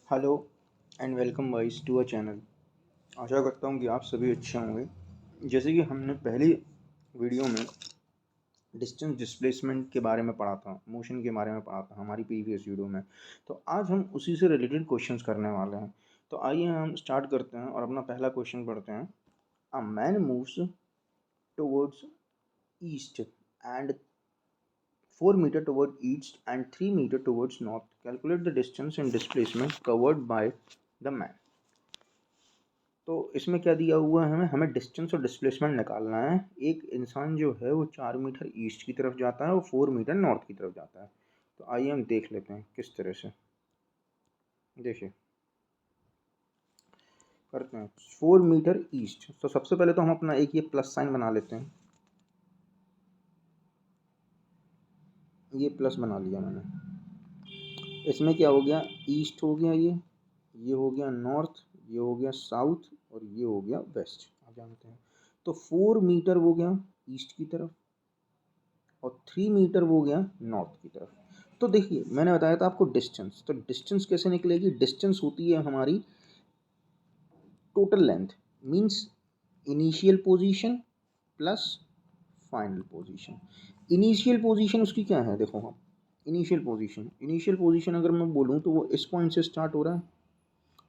Hello and welcome guys to a channel. आशा करता हूँ कि आप सभी अच्छे होंगे। जैसे कि हमने पहली वीडियो में डिस्टेंस डिस्प्लेसमेंट के बारे में पढ़ा था, मोशन के बारे में पढ़ा था हमारी प्रीवियस वीडियो में। तो आज हम उसी से रिलेटेड क्वेश्चंस करने वाले हैं। तो आइए हम स्टार्ट करते हैं और अपना पहला क्वेश्चन पढ़ते हैं। A man moves towards east and 4 meter toward east and 3 meter towards north. Calculate the distance and displacement covered by the man. तो इसमें क्या दिया हुआ है हमें डिस्टेंस और डिस्प्लेसमेंट निकालना है। एक इंसान जो है वो 4 मीटर ईस्ट की तरफ जाता है और 4 मीटर नॉर्थ की तरफ जाता है। तो आइए हम देख लेते हैं किस तरह से। देखिए करते हैं 4 मीटर ईस्ट। तो सबसे पहले तो हम अपना एक ये प्लस साइन बना लेते हैं। ये प्लस बना लिया मैंने। इसमें क्या हो गया, ईस्ट हो गया, ये हो गया नॉर्थ, ये हो गया साउथ और ये हो गया वेस्ट। आप जानते हैं। तो 4 मीटर हो गया ईस्ट की तरफ और 3 मीटर हो गया नॉर्थ की तरफ। तो देखिए मैंने बताया था आपको डिस्टेंस। तो डिस्टेंस कैसे निकलेगी? डिस्टेंस होती है हमारी total length, means initial position plus final position. Initial position उसकी क्या है, देखो हम इनिशियल पोजीशन अगर मैं बोलूँ तो वो इस पॉइंट से स्टार्ट हो रहा है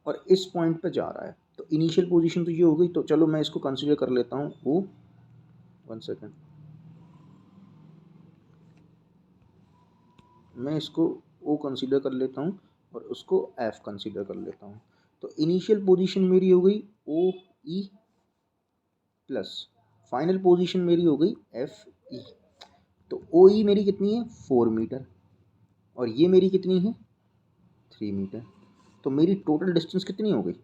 और इस पॉइंट पे जा रहा है। तो इनिशियल पोजीशन तो ये हो गई। तो चलो मैं इसको कंसीडर कर लेता हूँ ओ, 1 सेकेंड, मैं इसको ओ कंसीडर कर लेता हूँ और उसको एफ कंसीडर कर लेता हूँ। तो इनिशियल पोजीशन मेरी हो गई ओ ई प्लस फाइनल पोजीशन मेरी हो गई एफ ई। तो ओ ई मेरी कितनी है 4 मीटर और ये मेरी कितनी है 3 मीटर। तो मेरी टोटल डिस्टेंस कितनी हो गई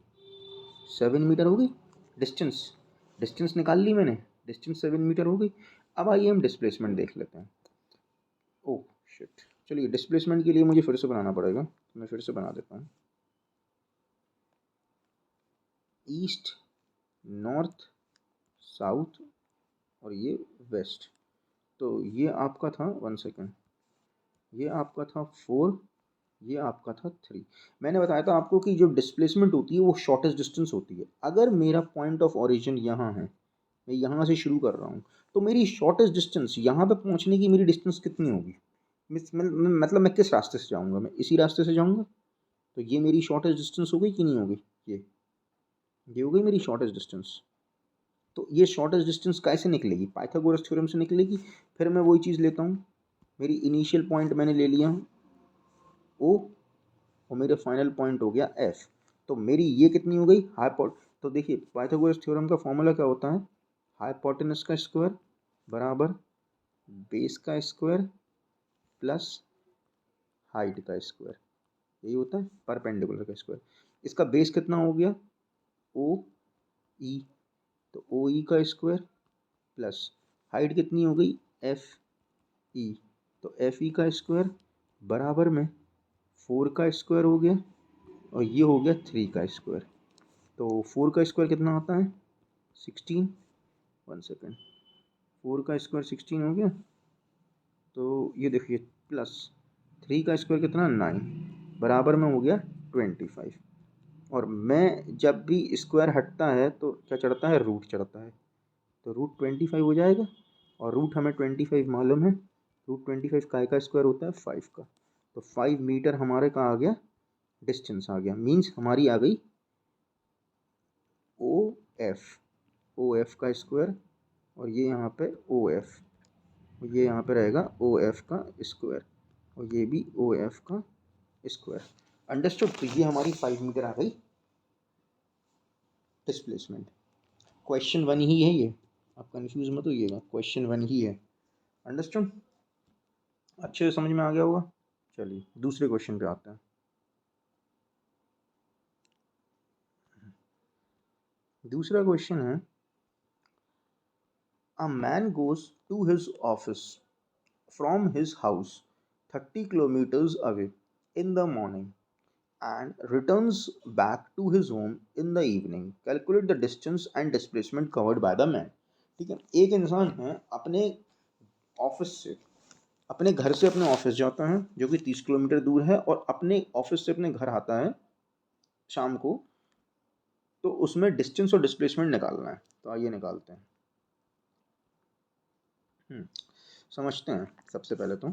7 मीटर हो गई। डिस्टेंस डिस्टेंस निकाल ली मैंने, डिस्टेंस 7 मीटर हो गई। अब आइए हम डिस्प्लेसमेंट देख लेते हैं। ओह शिट, चलिए डिस्प्लेसमेंट के लिए मुझे फिर से बनाना पड़ेगा। मैं फिर से बना देता हूँ। ईस्ट, नॉर्थ, साउथ और ये वेस्ट। तो ये आपका था 1 सेकेंड, ये आपका था 4, ये आपका था 3। मैंने बताया था आपको कि जो डिस्प्लेसमेंट होती है वो शॉर्टेस्ट डिस्टेंस होती है। अगर मेरा पॉइंट ऑफ ओरिजिन यहाँ है, मैं यहाँ से शुरू कर रहा हूँ, तो मेरी शॉर्टेस्ट डिस्टेंस यहाँ पे पहुँचने की मेरी डिस्टेंस कितनी होगी? मतलब मैं किस रास्ते से जाऊँगा? मैं इसी रास्ते से जाऊँगा। तो ये मेरी शॉर्टेस्ट डिस्टेंस हो गई कि नहीं हो गई? ये हो गई मेरी शॉर्टेस्ट डिस्टेंस। तो ये शॉर्टेस्ट डिस्टेंस कैसे निकलेगी? पाइथागोरस थ्योरम से निकलेगी। फिर मैं वही चीज़ लेता हूँ, मेरी इनिशियल पॉइंट मैंने ले लिया ओ और मेरा फाइनल पॉइंट हो गया एफ। तो मेरी ये कितनी हो गई हाइपोट। तो देखिए पाइथागोरस थ्योरम का फॉर्मूला क्या होता है? हाइपोटेनस का स्क्वायर बराबर बेस का स्क्वायर प्लस हाइट का स्क्वायर। यही होता है परपेंडिकुलर का स्क्वायर। इसका बेस कितना हो गया ओ ई, तो ओ ई का स्क्वायर प्लस हाइट कितनी हो गई एफ ई, तो एफ ई का स्क्वायर बराबर में 4 का स्क्वायर हो गया और ये हो गया 3 का स्क्वायर। तो 4 का स्क्वायर कितना आता है 16। 1 सेकेंड, 4 का स्क्वायर 16 हो गया। तो ये देखिए प्लस 3 का स्क्वायर कितना 9 बराबर में हो गया 25। और मैं जब भी स्क्वायर हटता है तो क्या चढ़ता है, रूट चढ़ता है। तो रूट 25 हो जाएगा और रूट हमें 25 मालूम है। रूट 25 काय का स्क्वायर होता है 5 का। तो 5 मीटर हमारे का आ गया, डिस्टेंस आ गया, मीन्स हमारी आ गई ओ एफ। ओ एफ का स्क्वायर और ये यहाँ पे ओ एफ, ये यहाँ पे रहेगा ओ एफ का स्क्वायर और ये भी ओ एफ का स्क्वायर। अंडरस्टूड? तो ये हमारी 5 मीटर आ गई डिस्प्लेसमेंट। क्वेश्चन 1 ही है ये, आप कंफ्यूज मत होइएगा, क्वेश्चन 1 ही है। अंडरस्टूड? अच्छे से समझ में आ गया होगा। चलिए दूसरे क्वेश्चन पे आते हैं। दूसरा क्वेश्चन है, a man goes to his office from his house 30 kilometres away in the morning and returns back to his home in the evening. Calculate the distance and displacement covered by the man. ठीक है, एक इंसान है अपने office से, अपने घर से अपने ऑफिस जाता है जो कि 30 किलोमीटर दूर है और अपने ऑफिस से अपने घर आता है शाम को, तो उसमें डिस्टेंस और डिस्प्लेसमेंट निकालना है। तो आइए निकालते हैं। समझते हैं। सबसे पहले तो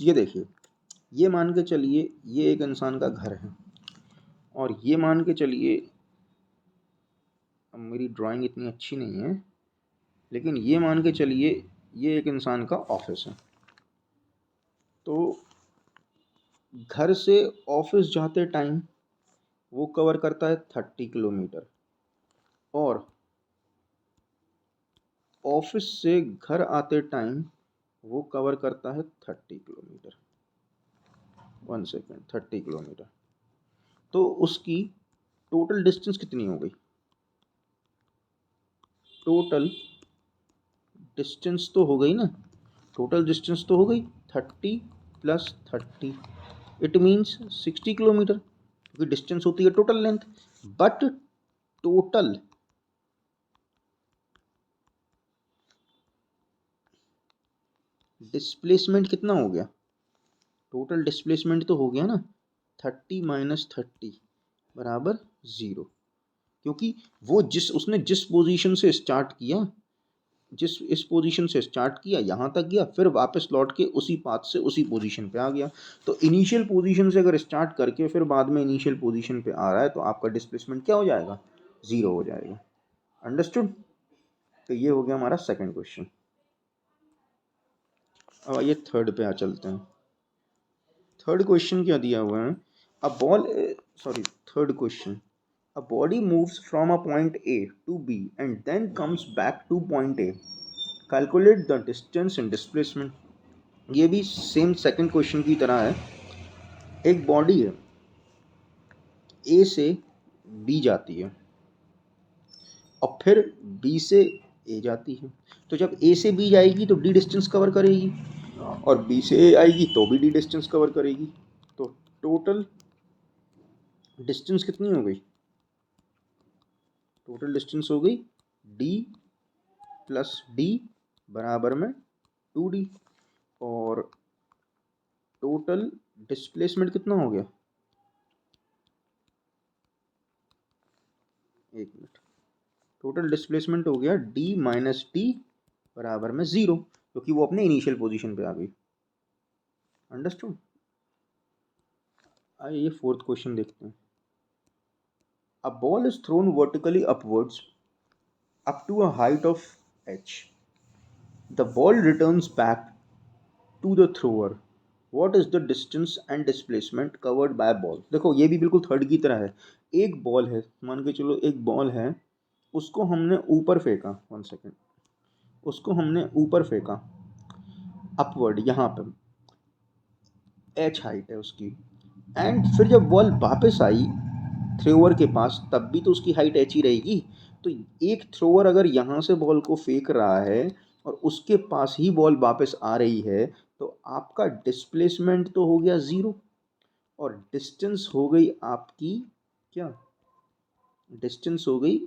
ये देखिए, ये मान के चलिए ये एक इंसान का घर है, और ये मान के चलिए, अब मेरी ड्राइंग इतनी अच्छी नहीं है, लेकिन ये मान के चलिए ये एक इंसान का ऑफिस है। तो घर से ऑफिस जाते टाइम वो कवर करता है 30 किलोमीटर, और ऑफिस से घर आते टाइम वो कवर करता है 30 किलोमीटर। 1 second, 30 kilometre. तो उसकी टोटल डिस्टेंस कितनी हो गई? टोटल डिस्टेंस तो हो गई ना, टोटल डिस्टेंस तो हो गई 30 प्लस 30, इट मीन्स 60 किलोमीटर, क्योंकि डिस्टेंस होती है total length. But total displacement कितना हो गया? टोटल डिस्प्लेसमेंट तो हो गया ना 30 माइनस 30 बराबर 0, क्योंकि वो उसने जिस पोजीशन से स्टार्ट किया, इस पोजीशन से स्टार्ट किया यहाँ तक गया, फिर वापस लौट के उसी पाथ से उसी पोजीशन पे आ गया। तो इनिशियल पोजीशन से अगर स्टार्ट करके फिर बाद में इनिशियल पोजीशन पे आ रहा है, तो आपका डिस्प्लेसमेंट क्या हो जाएगा? 0 हो जाएगा। अंडरस्टूड? तो ये हो गया हमारा सेकंड क्वेश्चन। अब आइए थर्ड पे आ चलते हैं। थर्ड क्वेश्चन क्या दिया हुआ है? A ball sorry third question, a body moves from a point A to B and then comes back to point A. Calculate the distance and displacement. ये भी सेम सेकंड क्वेश्चन की तरह है। एक बॉडी है, ए से बी जाती है और फिर बी से ए जाती है। तो जब ए से बी जाएगी तो डी डिस्टेंस कवर करेगी, और बी से ए आएगी तो भी डी डिस्टेंस कवर करेगी। तो टोटल डिस्टेंस कितनी हो गई? टोटल डिस्टेंस हो गई डी प्लस डी बराबर में 2D, और टोटल डिस्प्लेसमेंट कितना हो गया? एक मिनट, टोटल डिस्प्लेसमेंट हो गया डी माइनस टी बराबर में 0, क्योंकि वो अपने इनिशियल पोजीशन पे आ गई। अंडरस्टूड? आइए ये फोर्थ क्वेश्चन देखते हैं। A ball is thrown vertically upwards up to a height of h. The ball returns back to the thrower. What is the distance and displacement covered by ball? देखो ये भी बिल्कुल third की तरह है। एक बॉल है, मान के चलो एक बॉल है, उसको हमने ऊपर फेंका, 1 सेकेंड, उसको हमने ऊपर फेंका अपवर्ड, यहाँ पे h हाइट है उसकी, एंड फिर जब बॉल वापस आई थ्रोअर के पास, तब भी तो उसकी हाइट h ही रहेगी। तो एक थ्रोअर अगर यहाँ से बॉल को फेंक रहा है और उसके पास ही बॉल वापस आ रही है, तो आपका डिस्प्लेसमेंट तो हो गया 0, और डिस्टेंस हो गई आपकी क्या? डिस्टेंस हो गई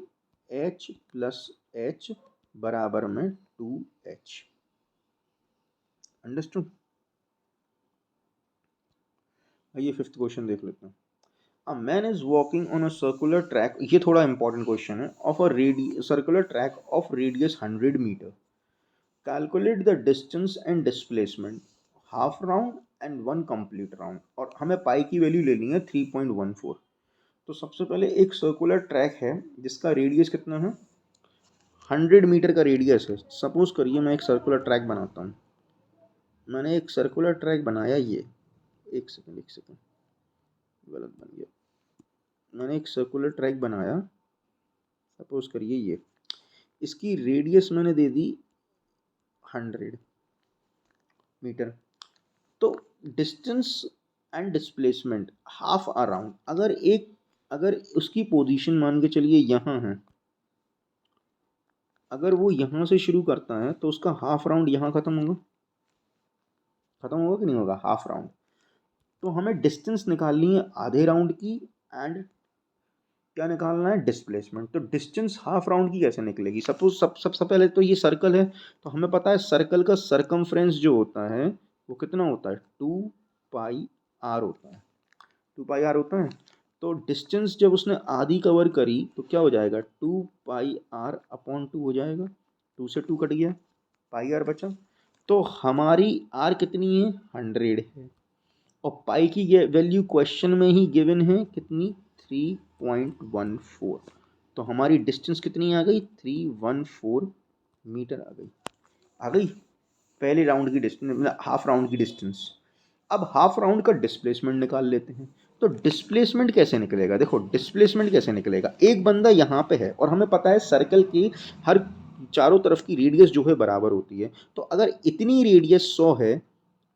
h प्लस h बराबर में 2h। अंडरस्टूड? आइए फिफ्थ क्वेश्चन देख लेते हैं। A man is walking on a circular track, ये थोड़ा इंपॉर्टेंट क्वेश्चन है, of a circular track of radius 100 metre. Calculate the distance and displacement, half round and 1 complete round, और हमें पाई की वैल्यू लेनी है 3.14। तो सबसे पहले एक सर्कुलर ट्रैक है जिसका रेडियस कितना है? 100 मीटर का रेडियस है। सपोज करिए मैं एक सर्कुलर ट्रैक बनाता हूँ। मैंने एक सर्कुलर ट्रैक बनाया, ये एक सेकेंड गलत बन गया। मैंने एक सर्कुलर ट्रैक बनाया, सपोज करिए ये, इसकी रेडियस मैंने दे दी 100 मीटर। तो distance and displacement half around, अगर उसकी पोजीशन मान के चलिए यहाँ है, अगर वो यहाँ से शुरू करता है तो उसका हाफ राउंड यहाँ खत्म होगा कि नहीं होगा? Half round. तो हमें डिस्टेंस निकालनी है आधे राउंड की, एंड क्या निकालना है? डिस्प्लेसमेंट। तो डिस्टेंस हाफ राउंड की कैसे निकलेगी? सपोज सबसे पहले तो ये सर्कल है, तो हमें पता है सर्कल का सरकमफ्रेंस जो होता है वो कितना होता है? 2 पाई आर होता है। 2 पाई आर होता है। तो डिस्टेंस जब उसने आधी कवर करी तो क्या हो जाएगा, 2πr/2 हो जाएगा, 2 से 2 कट गया, पाई आर बचा। तो हमारी आर कितनी है, 100 है, और पाई की वैल्यू क्वेश्चन में ही गिवन है कितनी, 3.14। तो हमारी डिस्टेंस कितनी आ गई, 314 मीटर आ गई पहले राउंड की डिस्टेंस, मतलब हाफ राउंड की डिस्टेंस। अब हाफ राउंड का डिस्प्लेसमेंट निकाल लेते हैं। तो डिस्प्लेसमेंट कैसे निकलेगा, देखो डिस्प्लेसमेंट कैसे निकलेगा, एक बंदा यहाँ पे है और हमें पता है सर्कल की हर चारों तरफ की रेडियस जो है बराबर होती है। तो अगर इतनी रेडियस 100 है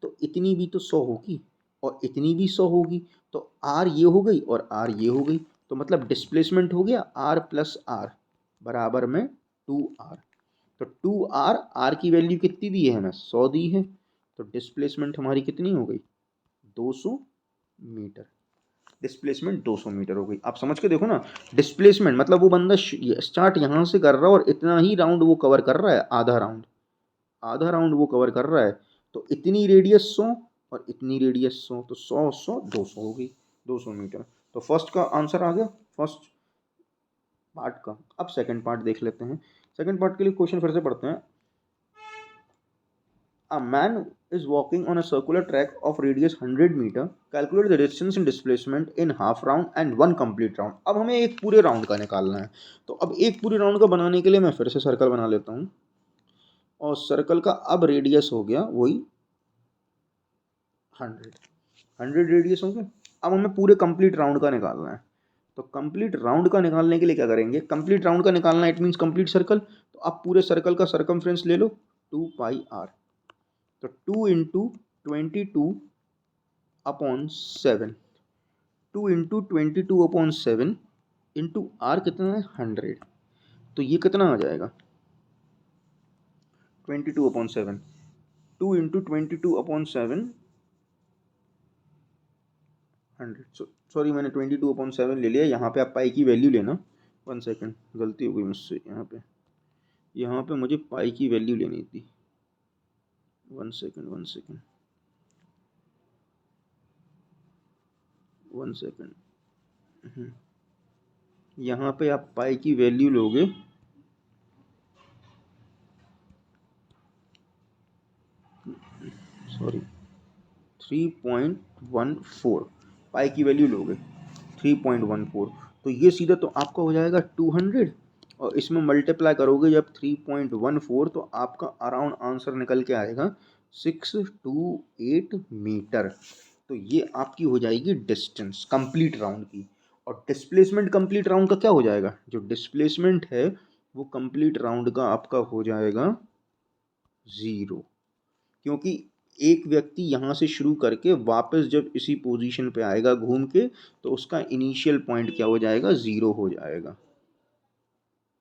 तो इतनी भी तो 100 होगी और इतनी भी 100 होगी। तो आर ये हो गई और आर ये हो गई, तो मतलब डिस्प्लेसमेंट हो गया आर प्लस आर बराबर में 2r। तो 2r, आर की वैल्यू कितनी दी है हमें, 100 दी है, तो डिस्प्लेसमेंट हमारी कितनी हो गई, 200 मीटर। डिस्प्लेसमेंट 200 मीटर हो गई। आप समझ के देखो ना, डिस्प्लेसमेंट मतलब वो बंदा स्टार्ट यहाँ से कर रहा है और इतना ही राउंड वो कवर कर रहा है, आधा राउंड वो कवर कर रहा है। तो इतनी रेडियस 100 और इतनी रेडियस 100, तो 100 100 200 हो गई, 200 मीटर। तो फर्स्ट का आंसर आ गया, फर्स्ट पार्ट का। अब सेकंड पार्ट देख लेते हैं। सेकंड पार्ट के लिए क्वेश्चन फिर से पढ़ते हैं। A man is walking on a circular track of radius 100 meter. Calculate the distance and displacement in half round and one complete round. अब हमें एक पूरे राउंड का निकालना है। तो अब एक पूरे राउंड का बनाने के लिए मैं फिर से सर्कल बना लेता हूँ, और सर्कल का अब रेडियस हो गया वही 100 रेडियस हो गया। अब हमें पूरे कंप्लीट राउंड का निकालना है। तो कंप्लीट राउंड का निकालने के लिए क्या करेंगे, कंप्लीट राउंड का निकालना है, इट मीन्स कंप्लीट सर्कल। तो अब पूरे सर्कल का सर्कमफ्रेंस ले लो, 2πr। तो 2 इंटू 22/7, 2 इंटू 22/7 इंटू आर कितना है, 100। तो ये कितना आ जाएगा, 22/7, 2 इंटू 22/7 100। सॉरी मैंने 22/7 ले लिया, यहाँ पे आप पाई की वैल्यू लेना। 1 सेकेंड, गलती हो गई मुझसे, यहाँ पे मुझे पाई की वैल्यू लेनी थी। 1 सेकेंड 1 सेकेंड 1 सेकेंड। यहाँ पे आप पाई की वैल्यू लोगे, सॉरी 3.14 पाई की वैल्यू लोगे, 3.14। तो ये सीधा तो आपका हो जाएगा 200, और इसमें मल्टीप्लाई करोगे जब 3.14 तो आपका अराउंड आंसर निकल के आएगा 628 मीटर। तो ये आपकी हो जाएगी डिस्टेंस कंप्लीट राउंड की। और डिस्प्लेसमेंट कंप्लीट राउंड का क्या हो जाएगा, जो डिस्प्लेसमेंट है वो कंप्लीट राउंड का आपका हो जाएगा 0, क्योंकि एक व्यक्ति यहाँ से शुरू करके वापस जब इसी पोजीशन पे आएगा घूम के, तो उसका इनिशियल पॉइंट क्या हो जाएगा, 0 हो जाएगा।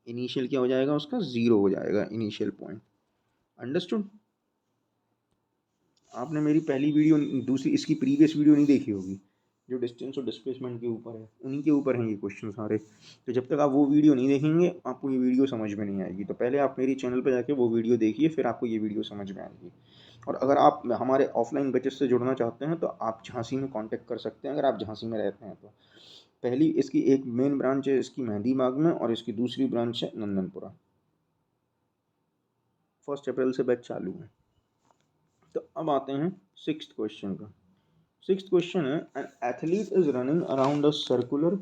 इनिशियल क्या हो जाएगा उसका, 0 हो जाएगा इनिशियल पॉइंट। अंडरस्टूड। आपने मेरी पहली वीडियो, दूसरी इसकी प्रीवियस वीडियो नहीं देखी होगी, जो डिस्टेंस और डिस्प्लेसमेंट के ऊपर है, उन्हीं के ऊपर हैं ये क्वेश्चन सारे। तो जब तक आप वो वीडियो नहीं देखेंगे आपको ये वीडियो समझ में नहीं आएगी। तो पहले आप मेरी चैनल पर जाके वो वीडियो देखिए, फिर आपको ये वीडियो समझ में आएगी। और अगर आप हमारे ऑफलाइन बैचेस से जुड़ना चाहते हैं तो आप झांसी में कांटेक्ट कर सकते हैं, अगर आप झांसी में रहते हैं तो। पहली इसकी एक मेन ब्रांच है इसकी मेहंदी बाग में, और इसकी दूसरी ब्रांच है नंदनपुरा। 1 अप्रैल से बैच चालू है। तो अब आते हैं 6th क्वेश्चन का। 6th क्वेश्चन है, an athlete is running around a circular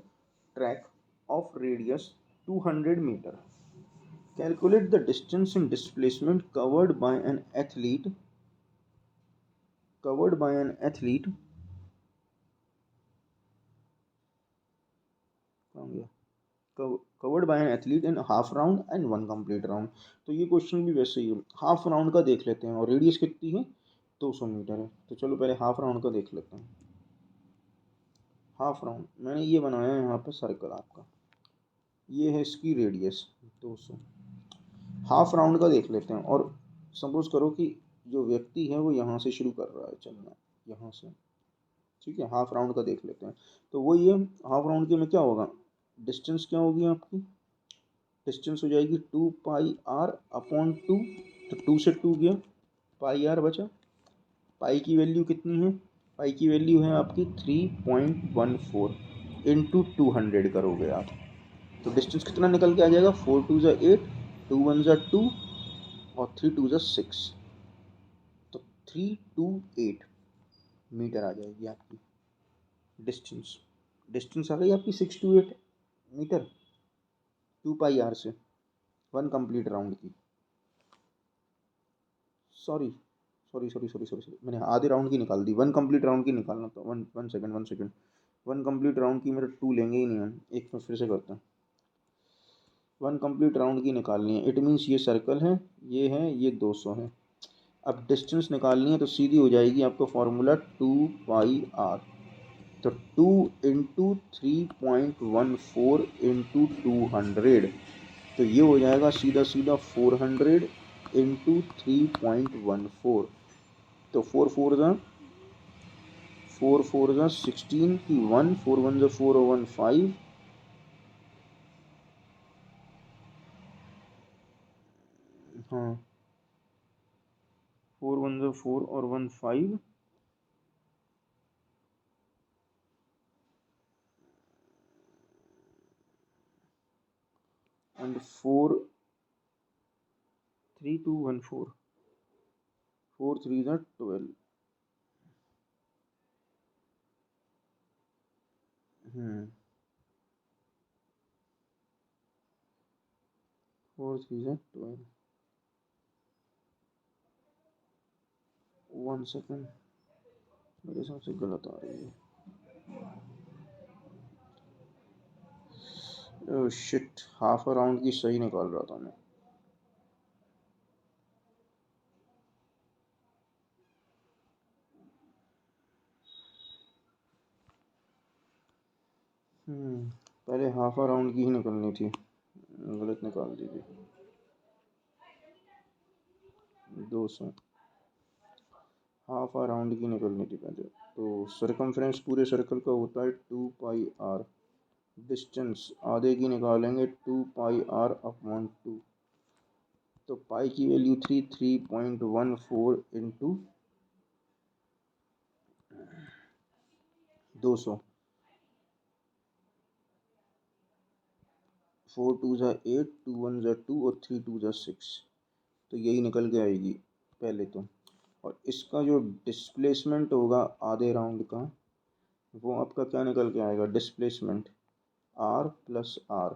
track of radius 200 metre. Calculate the distance and displacement covered by an athlete covered by an athlete in half round and one complete round। तो ये question भी वैसे ही है, half round का देख लेते हैं, और रेडियस कितनी है, 200 मीटर है। तो चलो पहले हाफ राउंड का देख लेते हैं। हाफ राउंड मैंने ये बनाया है यहाँ पे सर्कल आपका, ये है इसकी रेडियस 200। हाफ राउंड का देख लेते हैं, और सपोज करो कि जो व्यक्ति है वो यहाँ से शुरू कर रहा है चलना, यहाँ से, ठीक है। हाफ राउंड का देख लेते हैं। तो वो ये हाफ राउंड के में क्या होगा, डिस्टेंस क्या होगी आपकी, डिस्टेंस हो जाएगी 2πr/2। तो 2 से 2 गया, पाई आर बचा। पाई की वैल्यू कितनी है, पाई की वैल्यू है आपकी 3.14। इंटू 200 करोगे आप, तो डिस्टेंस कितना निकल के आ जाएगा, 4 2 ज़ा 8, 2 1 ज़ा 2 और 3 2 ज़ा 6, तो 328 मीटर आ जाएगी आपकी डिस्टेंस। डिस्टेंस आ गई आपकी 628 मीटर 2 पाई r से, वन कंप्लीट राउंड की। Sorry sorry sorry sorry sorry sorry, मैंने आधे राउंड की निकाल दी, वन कंप्लीट राउंड की निकालना था। One one second one second, one complete round की मेरे 2 लेंगे ही नहीं हम, एक में फिर से करते हैं। वन कंप्लीट राउंड की निकालनी है, इट मीन्स ये सर्कल है, ये 200 है। अब डिस्टेंस निकालनी है तो सीधी हो जाएगी आपका फॉर्मूला 2 पाई r, तो 2 इंटू 3.14 इंटू 200, तो ये हो जाएगा सीधा सीधा 400 इंटू 3.14, तो 4 4 ज़ा 16 की 1, 4 1 ज़ा 4 और 1 5, हाँ 4 1 ज़ा 4 और 1 5, एंड 4 3 2 1 4, 4 3 ज़ा 12, 4 3 ज़ा 12, 1 सेकेंड, मेरे हिसाब से गलत आ रही है। Oh shit, half a round की सही निकाल रहा था मैं। पहले हाफ अ राउंड की ही निकलनी थी, गलत निकाल दी थी। 200 हाफ अ राउंड की निकलनी थी पहले। तो सरकमफ्रेंस पूरे सर्कल का होता है 2 पाई r, डिस्टेंस आधे की निकालेंगे 2 पाई r/2, तो पाई की वैल्यू 3.14 इंटू 200, 4 2 ज़ा 8, 2 1 ज़ा 2 और 3 2 ज़ा 6, तो यही निकल के आएगी पहले तो। और इसका जो डिस्प्लेसमेंट होगा आधे राउंड का, वो आपका क्या निकल के आएगा, displacement r plus r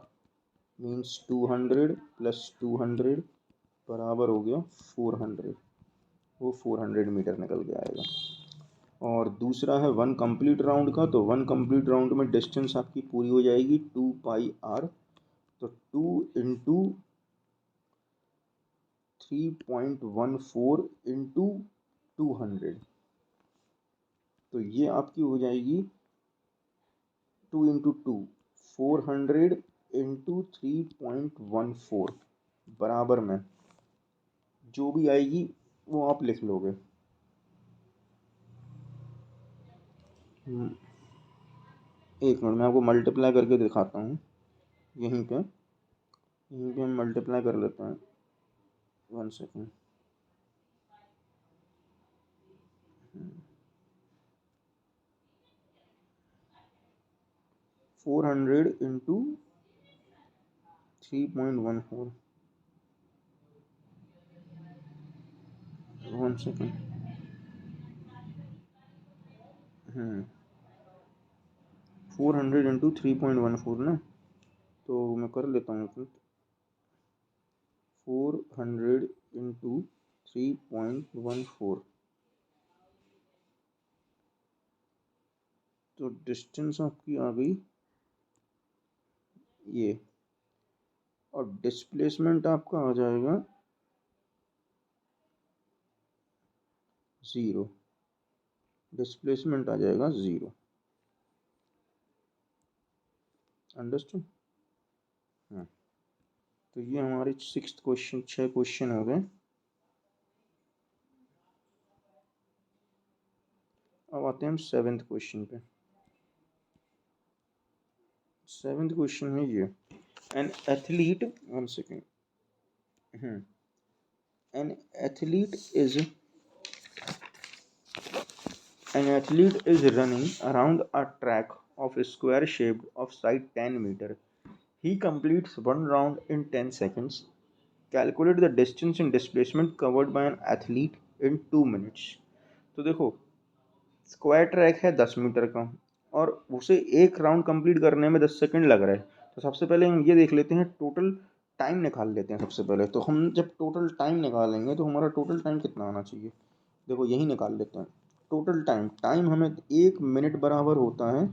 means 200 plus 200 बराबर हो गया 400, वो 400 मीटर निकल के आएगा। और दूसरा है वन कंप्लीट राउंड का, तो वन कंप्लीट राउंड में डिस्टेंस आपकी पूरी हो जाएगी 2 पाई r, तो 2 इंटू 3.14 इंटू 200, तो ये आपकी हो जाएगी 2 इंटू 2 400 इंटू 3.14, बराबर में जो भी आएगी वो आप लिख लोगे। एक मिनट, मैं आपको मल्टीप्लाई करके दिखाता हूँ, यहीं पे हम मल्टीप्लाई कर लेते हैं, 1 सेकेंड। 400 इंटू 3.14, 1 सेकेंड, 400 इंटू 3.14 ना, तो मैं कर लेता हूँ। 400 इंटू 3.14, तो डिस्टेंस आपकी आ गई ये, और डिस्प्लेसमेंट आपका आ जाएगा 0, डिस्प्लेसमेंट आ जाएगा 0। अंडरस्टूड? हाँ, तो ये हमारे 6th क्वेश्चन, 6 क्वेश्चन हो गए। अब आते हैं हम 7th क्वेश्चन पे। 7th क्वेश्चन है ये, an athlete, 1 second, N athlete is running around a track of a square shaped of side 10 meter. He completes one round in 10 seconds. Calculate the distance and displacement covered by an athlete in 2 minutes. तो देखो, square track है 10 metre का और उसे एक round complete करने में 10 second लग रहा है। तो सबसे पहले हम ये देख लेते हैं, टोटल टाइम निकाल लेते हैं। सबसे पहले तो हम जब टोटल टाइम निकालेंगे तो हमारा टोटल टाइम कितना आना चाहिए, देखो यही निकाल लेते हैं। टोटल टाइम टाइम हमें 1 मिनट बराबर होता है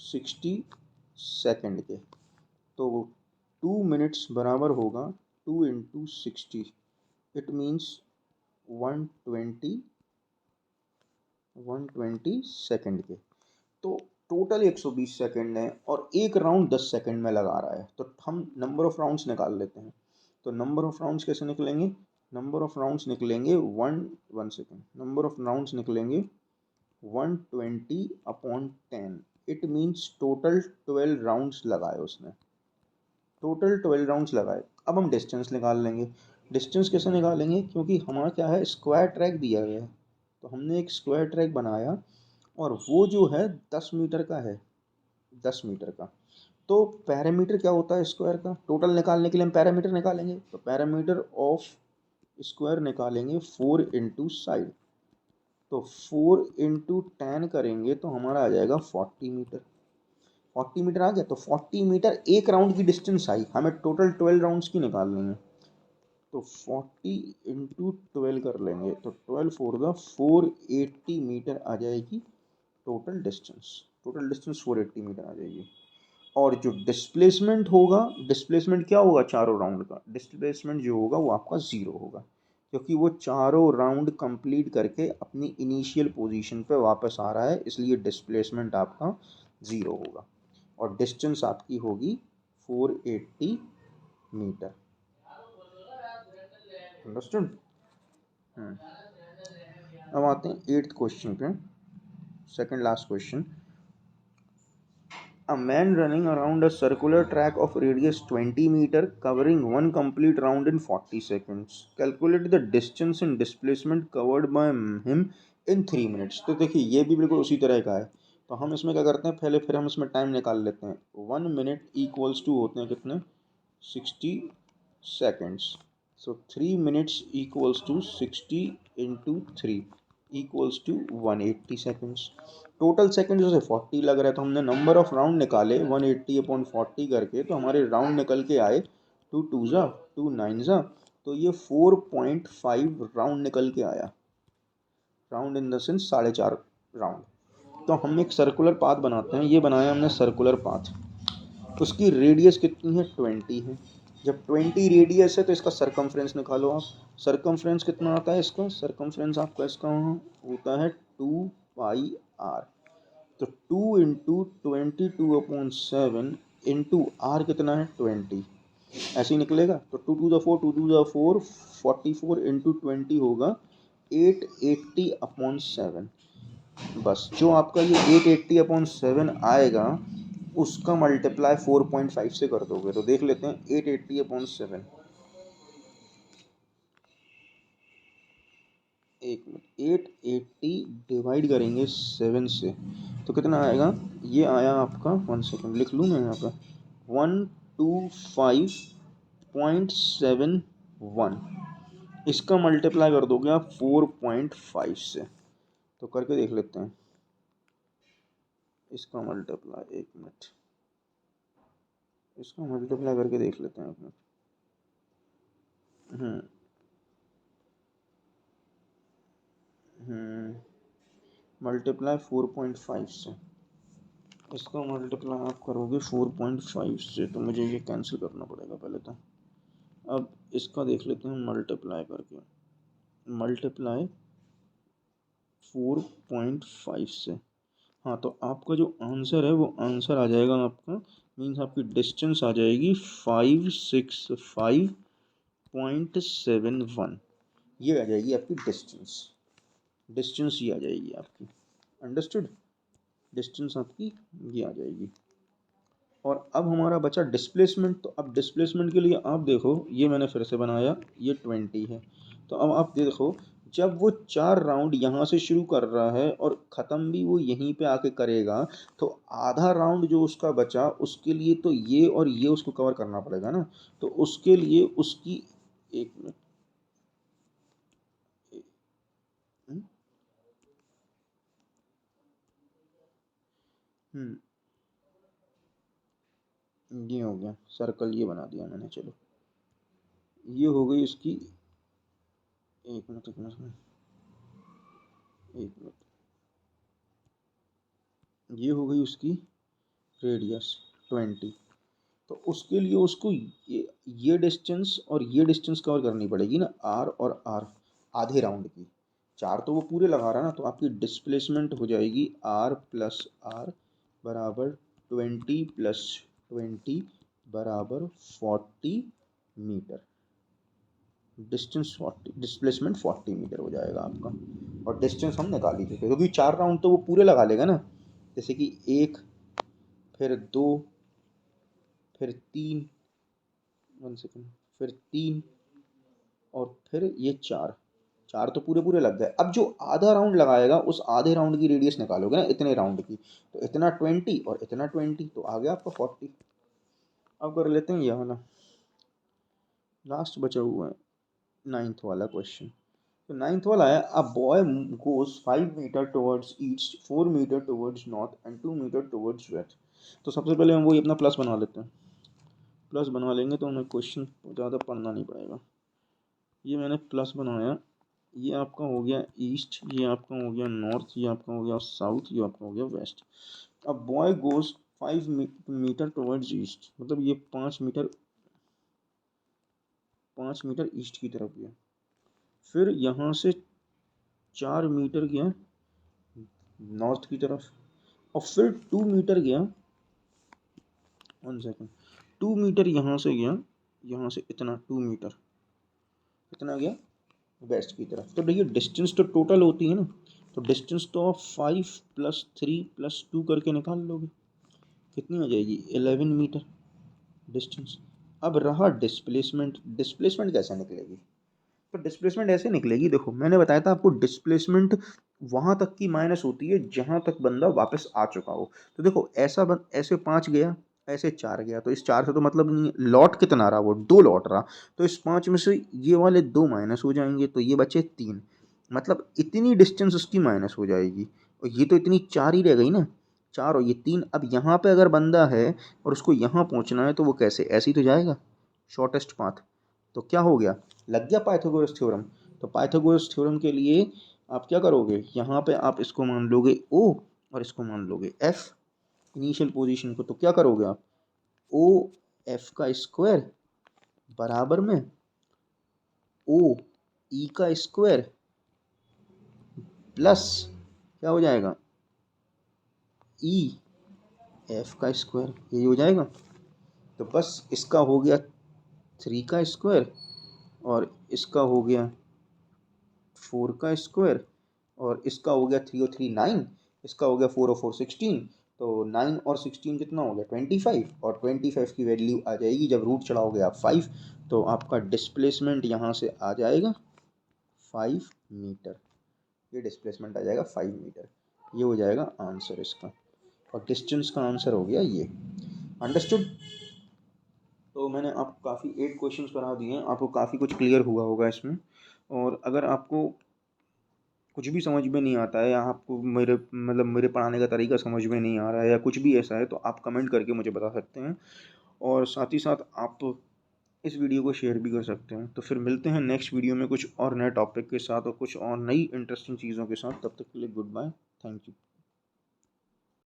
60 सेकंड के। तो 2 मिनट्स बराबर होगा 2 इंटू 60, इट मीन्स 120 सेकंड के। तो टोटल 120 सेकंड है और एक राउंड 10 सेकंड में लगा रहा है। तो हम नंबर ऑफ राउंड्स निकाल लेते हैं। तो नंबर ऑफ राउंड्स कैसे निकलेंगे, नंबर ऑफ राउंड्स निकलेंगे 1 सेकंड, नंबर ऑफ राउंड्स निकलेंगे 120/10। इट मीन्स टोटल 12 राउंड्स लगाए उसने, टोटल 12 राउंड्स लगाए। अब हम डिस्टेंस निकाल लेंगे। डिस्टेंस कैसे निकालेंगे, क्योंकि हमारा क्या है, स्क्वायर ट्रैक दिया गया है। तो हमने एक स्क्वायर ट्रैक बनाया और वो जो है 10 मीटर का है, 10 मीटर का। तो पैरामीटर क्या होता है स्क्वायर का, टोटल निकालने के लिए हम पैरामीटर निकालेंगे। तो पैरामीटर ऑफ स्क्वायर निकालेंगे 4 इंटू साइड। तो 4 इंटू 10 करेंगे तो हमारा आ जाएगा 40 मीटर। 40 मीटर आ गया। तो 40 मीटर एक राउंड की डिस्टेंस आई, हमें टोटल 12 राउंड्स की निकालनी है। तो 40 इंटू 12 कर लेंगे तो 12 फोर द 480 मीटर आ जाएगी total distance. Total distance 480 meter आ जाएगी। और जो डिस्प्लेसमेंट होगा, डिस्प्लेसमेंट क्या होगा चारों राउंड का, डिस्प्लेसमेंट जो होगा वो आपका 0 होगा, क्योंकि वो चारों राउंड कंप्लीट करके अपनी इनिशियल पोजीशन पे वापस आ रहा है, इसलिए डिस्प्लेसमेंट आपका 0 होगा। और डिस्टेंस आपकी होगी 480 मीटर। अंडरस्टूड। अब आते हैं 8th क्वेश्चन पे, second last question. A man running around a circular track of radius 20 meter covering one complete round in 40 seconds. Calculate the distance and displacement covered by him in 3 minutes. तो देखिए ये भी बिल्कुल उसी तरह का है। तो हम इसमें क्या करते हैं, पहले फिर हम इसमें टाइम निकाल लेते हैं। 1 मिनट इक्वल्स टू होते हैं कितने, 60 seconds. So 3 minutes equals to 60 into 3 equals to 180 seconds. Total second जैसे 40 लग रहा है, तो हमने नंबर ऑफ राउंड निकाले 180/40 करके, तो हमारे राउंड निकल के आए 2 2 जा 2 9 जा, तो ये 4.5 राउंड निकल के आया। Round in the sense 4.5 round. तो हम एक सर्कुलर पाथ बनाते हैं, ये बनाया हमने सर्कुलर पाथ। उसकी रेडियस कितनी है, 20 है। जब 20 रेडियस है तो इसका सरकमफ्रेंस निकालो आप। सरकमफ्रेंस कितना आता है इसका, सरकमफ्रेंस आपका इसका होता है 2πr। तो 2 इंटू 22/7 इंटू आर कितना है 20, ऐसे ही निकलेगा। तो 2 to the 4 2 to the 4 44 into 20 होगा 880/7। बस जो आपका ये 880/7 आएगा उसका मल्टीप्लाई 4.5 से कर दोगे। तो देख लेते हैं 880/7, एक मिनट, 880 डिवाइड करेंगे 7 से तो कितना आएगा, ये आया आपका, 1 सेकेंड लिख लूँ मैं यहाँ पर, 125.71। इसका मल्टीप्लाई कर दोगे आप 4.5 से। तो करके देख लेते हैं इसका मल्टीप्लाई, एक मिनट, इसका मल्टीप्लाई करके देख लेते हैं एक मिनट। मल्टीप्लाई 4.5 से, इसका मल्टीप्लाई आप करोगे 4.5 से, तो मुझे ये कैंसिल करना पड़ेगा पहले तो। अब इसका देख लेते हैं मल्टीप्लाई करके, मल्टीप्लाई 4.5 से। हाँ, तो आपका जो आंसर है वो आंसर आ जाएगा आपका, मीन्स आपकी डिस्टेंस आ जाएगी 565.71। ये आ जाएगी आपकी डिस्टेंस, डिस्टेंस ये आ जाएगी आपकी। अंडरस्टूड, डिस्टेंस आपकी ये आ जाएगी। और अब हमारा बचा डिस्प्लेसमेंट। तो अब डिस्प्लेसमेंट के लिए आप देखो, ये मैंने फिर से बनाया, ये 20 है। तो अब आप देखो जब वो 4 राउंड यहाँ से शुरू कर रहा है और ख़त्म भी वो यहीं पे आके करेगा, तो आधा राउंड जो उसका बचा उसके लिए तो ये और ये उसको कवर करना पड़ेगा ना। तो उसके लिए उसकी, एक मिनट, हम्म हम्म, ये हो गया सर्कल, ये बना दिया मैंने, चलो ये हो गई उसकी, एक मिनट एक मिनट एक मिनट, ये हो गई उसकी रेडियस 20। तो उसके लिए उसको ये डिस्टेंस और ये डिस्टेंस कवर करनी पड़ेगी ना, आर और आर, आधे राउंड की। 4 तो वो पूरे लगा रहा ना, तो आपकी डिस्प्लेसमेंट हो जाएगी आर प्लस आर बराबर 20 + 20 बराबर 40 मीटर। डिस्टेंस 40, डिस्प्लेसमेंट 40 मीटर हो जाएगा आपका। और डिस्टेंस हम निकाल ही चुके, क्योंकि 4 राउंड तो वो पूरे लगा लेगा ना। जैसे कि 1, फिर 2, फिर 3, 1 सेकेंड, फिर 3, और फिर ये 4, 4 तो पूरे पूरे लग गए। अब जो आधा राउंड लगाएगा उस आधे राउंड की रेडियस निकालोगे ना, इतने राउंड की, तो इतना 20 और इतना 20, तो आ गया आपका 40। अब कर लेते हैं ये वाला, लास्ट बचा हुआ है 9th वाला क्वेश्चन। तो 9th वाला है, a boy goes 5 metre towards east, 4 metre towards north and 2 metre towards west. तो सबसे पहले हम वही अपना प्लस बनवा लेते हैं। प्लस बनवा लेंगे तो हमें क्वेश्चन ज़्यादा पढ़ना नहीं पड़ेगा। ये मैंने प्लस बनाया, ये आपका हो गया ईस्ट, ये आपका हो गया नॉर्थ, ये आपका हो गया साउथ, ये आपका हो गया वेस्ट। अब boy goes 5 metre towards east, मतलब ये 5 मीटर, 5 मीटर ईस्ट की तरफ गया। फिर यहाँ से 4 मीटर गया नॉर्थ की तरफ, और फिर 2 मीटर गया, 1 सेकेंड, 2 मीटर यहाँ से गया, यहाँ से इतना 2 मीटर, इतना गया वेस्ट की तरफ। तो देखिए डिस्टेंस तो टोटल होती है ना, तो डिस्टेंस तो आप 5 + 3 + 2 करके निकाल लोगे, कितनी हो जाएगी 11 मीटर डिस्टेंस। अब रहा डिस्प्लेसमेंट, डिस्प्लेसमेंट कैसे निकलेगी? तो डिस्प्लेसमेंट ऐसे निकलेगी, देखो मैंने बताया था आपको, डिस्प्लेसमेंट वहाँ तक की माइनस होती है जहाँ तक बंदा वापस आ चुका हो। तो देखो ऐसा ऐसे 5 गया, ऐसे 4 गया, तो इस 4 से तो मतलब नहीं है, लौट कितना रहा, वो 2 लौट रहा। तो इस 5 में से ये वाले 2 माइनस हो जाएंगे, तो ये बचे 3, मतलब इतनी डिस्टेंस उसकी माइनस हो जाएगी। और ये तो इतनी 4 ही रह गई ना, 4 और ये 3। अब यहाँ पे अगर बंदा है और उसको यहाँ पहुँचना है, तो वो कैसे, ऐसे ही तो जाएगा शॉर्टेस्ट पाथ। तो क्या हो गया, लग गया पाइथागोरस थ्योरम। तो पाइथागोरस थ्योरम के लिए आप क्या करोगे, यहाँ पे आप इसको मान लोगे O और इसको मान लोगे F, इनिशियल पोजीशन को। तो क्या करोगे आप, ओ एफ का स्क्वायर बराबर में ओ ई का स्क्वायर प्लस क्या हो जाएगा, ई एफ का स्क्वायर, यही हो जाएगा। तो बस इसका हो गया 3 का स्क्वायर, और इसका हो गया 4 का स्क्वायर, और इसका हो गया 3 और 3 9, इसका हो गया 4 और 4 16। तो 9 और 16 कितना हो गया 25, और 25 की वैल्यू आ जाएगी जब रूट चढ़ाओगे आप 5। तो आपका डिस्प्लेसमेंट यहाँ से आ जाएगा 5 मीटर, ये डिस्प्लेसमेंट आ जाएगा 5 मीटर। ये हो जाएगा आंसर इसका, और डिस्टेंस का आंसर हो गया ये। अंडरस्टूड? तो मैंने आपको काफ़ी 8 क्वेश्चंस करा दिए हैं, आपको काफ़ी कुछ क्लियर हुआ होगा इसमें। और अगर आपको कुछ भी समझ में नहीं आता है, या आपको मेरे मतलब मेरे पढ़ाने का तरीका समझ में नहीं आ रहा है, या कुछ भी ऐसा है, तो आप कमेंट करके मुझे बता सकते हैं। और साथ ही साथ आप इस वीडियो को शेयर भी कर सकते हैं। तो फिर मिलते हैं नेक्स्ट वीडियो में कुछ और नए टॉपिक के साथ और कुछ और नई इंटरेस्टिंग चीज़ों के साथ। तब तक के लिए गुड बाय, थैंक यू।